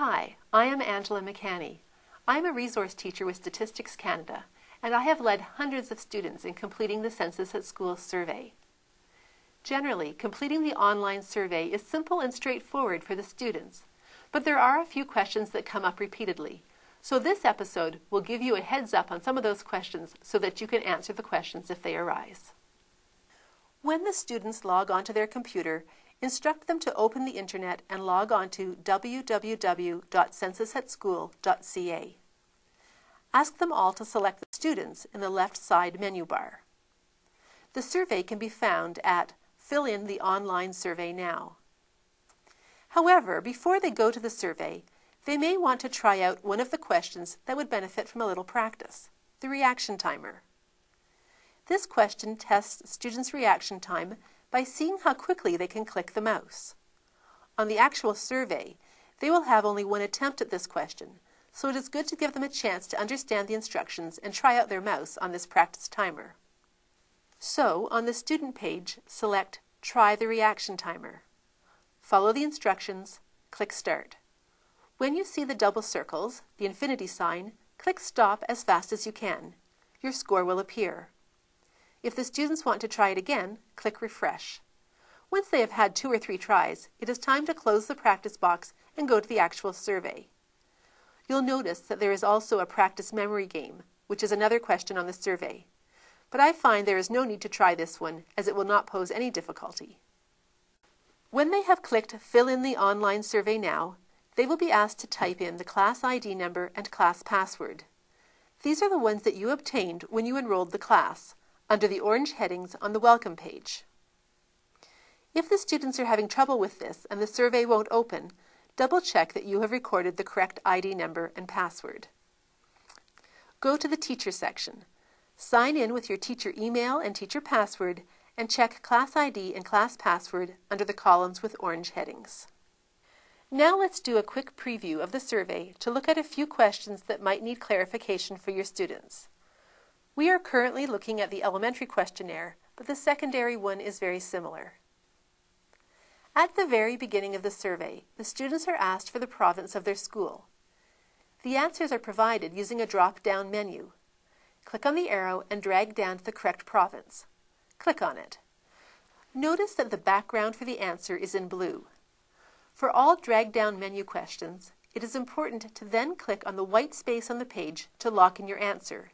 Hi, I am Angela McCanney. I am a resource teacher with Statistics Canada, and I have led hundreds of students in completing the Census at School survey. Generally, completing the online survey is simple and straightforward for the students, but there are a few questions that come up repeatedly. So this episode will give you a heads up on some of those questions so that you can answer the questions if they arise. When the students log onto their computer, instruct them to open the internet and log on to www.censusatschool.ca. Ask them all to select the Students in the left side menu bar. The survey can be found at Fill in the online survey now. However, before they go to the survey, they may want to try out one of the questions that would benefit from a little practice, the reaction timer. This question tests students' reaction time by seeing how quickly they can click the mouse. On the actual survey, they will have only one attempt at this question, so it is good to give them a chance to understand the instructions and try out their mouse on this practice timer. So, on the student page, select Try the Reaction Timer. Follow the instructions, click Start. When you see the double circles, the infinity sign, click Stop as fast as you can. Your score will appear. If the students want to try it again, click Refresh. Once they have had 2 or 3 tries, it is time to close the practice box and go to the actual survey. You'll notice that there is also a practice memory game, which is another question on the survey. But I find there is no need to try this one, as it will not pose any difficulty. When they have clicked Fill in the online survey now, they will be asked to type in the class ID number and class password. These are the ones that you obtained when you enrolled the class, under the orange headings on the Welcome page. If the students are having trouble with this and the survey won't open, double-check that you have recorded the correct ID number and password. Go to the Teacher section. Sign in with your teacher email and teacher password and check Class ID and Class Password under the columns with orange headings. Now let's do a quick preview of the survey to look at a few questions that might need clarification for your students. We are currently looking at the elementary questionnaire, but the secondary one is very similar. At the very beginning of the survey, the students are asked for the province of their school. The answers are provided using a drop-down menu. Click on the arrow and drag down to the correct province. Click on it. Notice that the background for the answer is in blue. For all drag-down menu questions, it is important to then click on the white space on the page to lock in your answer,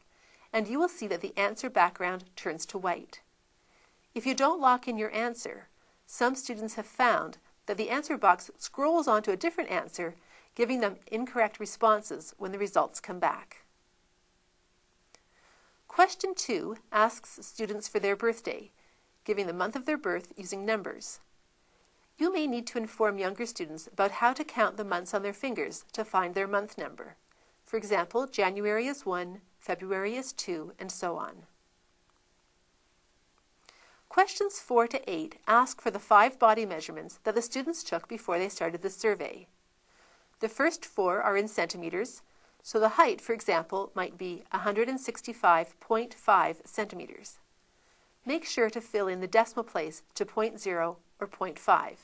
and you will see that the answer background turns to white. If you don't lock in your answer, some students have found that the answer box scrolls onto a different answer, giving them incorrect responses when the results come back. Question 2 asks students for their birthday, giving the month of their birth using numbers. You may need to inform younger students about how to count the months on their fingers to find their month number. For example, January is 1, February is 2, and so on. Questions 4 to 8 ask for the 5 body measurements that the students took before they started the survey. The first 4 are in centimeters, so the height, for example, might be 165.5 centimeters. Make sure to fill in the decimal place to 0.0 or 0.5.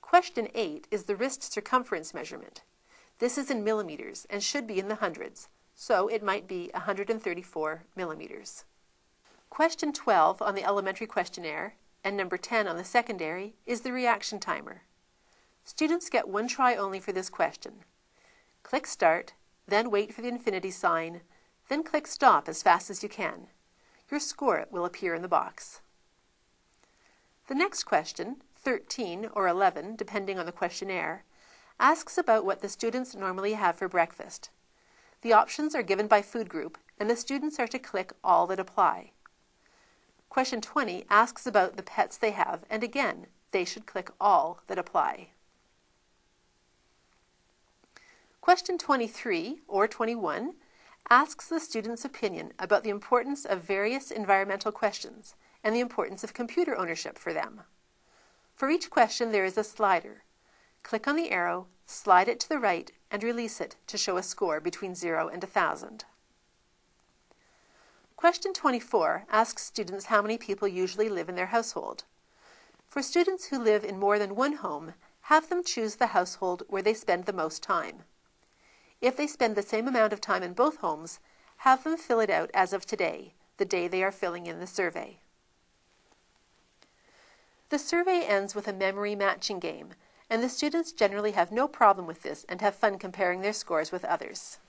Question 8 is the wrist circumference measurement. This is in millimeters and should be in the hundreds, so it might be 134 millimeters. Question 12 on the elementary questionnaire and number 10 on the secondary is the reaction timer. Students get 1 try only for this question. Click Start, then wait for the infinity sign, then click Stop as fast as you can. Your score will appear in the box. The next question, 13 or 11, depending on the questionnaire, asks about what the students normally have for breakfast. The options are given by food group, and the students are to click All that apply. Question 20 asks about the pets they have, and again, they should click All that apply. Question 23, or 21, asks the student's opinion about the importance of various environmental questions and the importance of computer ownership for them. For each question, there is a slider. Click on the arrow, slide it to the right, and release it to show a score between 0 and 1,000. Question 24 asks students how many people usually live in their household. For students who live in more than one home, have them choose the household where they spend the most time. If they spend the same amount of time in both homes, have them fill it out as of today, the day they are filling in the survey. The survey ends with a memory matching game, and the students generally have no problem with this and have fun comparing their scores with others.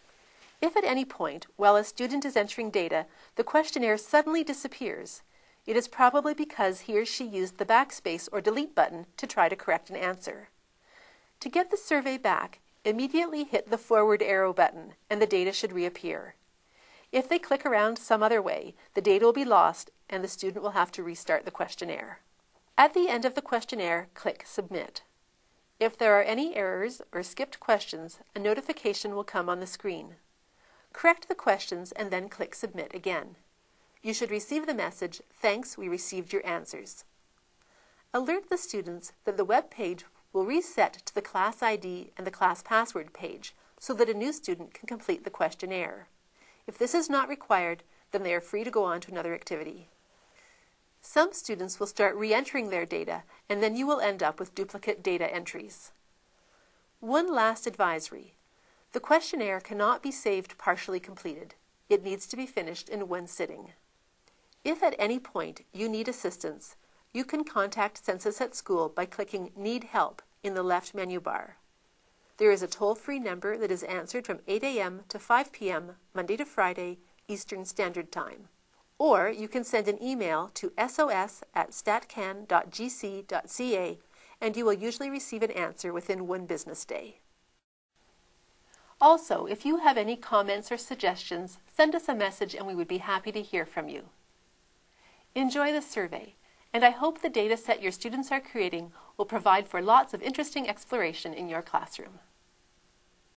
If at any point, while a student is entering data, the questionnaire suddenly disappears, it is probably because he or she used the backspace or delete button to try to correct an answer. To get the survey back, immediately hit the forward arrow button and the data should reappear. If they click around some other way, the data will be lost and the student will have to restart the questionnaire. At the end of the questionnaire, click Submit. If there are any errors or skipped questions, a notification will come on the screen. Correct the questions and then click Submit again. You should receive the message, "Thanks, we received your answers." Alert the students that the web page will reset to the class ID and the class password page so that a new student can complete the questionnaire. If this is not required, then they are free to go on to another activity. Some students will start re-entering their data, and then you will end up with duplicate data entries. One last advisory. The questionnaire cannot be saved partially completed. It needs to be finished in one sitting. If at any point you need assistance, you can contact Census at School by clicking Need Help in the left menu bar. There is a toll-free number that is answered from 8 a.m. to 5 p.m. Monday to Friday, Eastern Standard Time. Or you can send an email to sos@statcan.gc.ca and you will usually receive an answer within one business day. Also, if you have any comments or suggestions, send us a message and we would be happy to hear from you. Enjoy the survey, and I hope the data set your students are creating will provide for lots of interesting exploration in your classroom.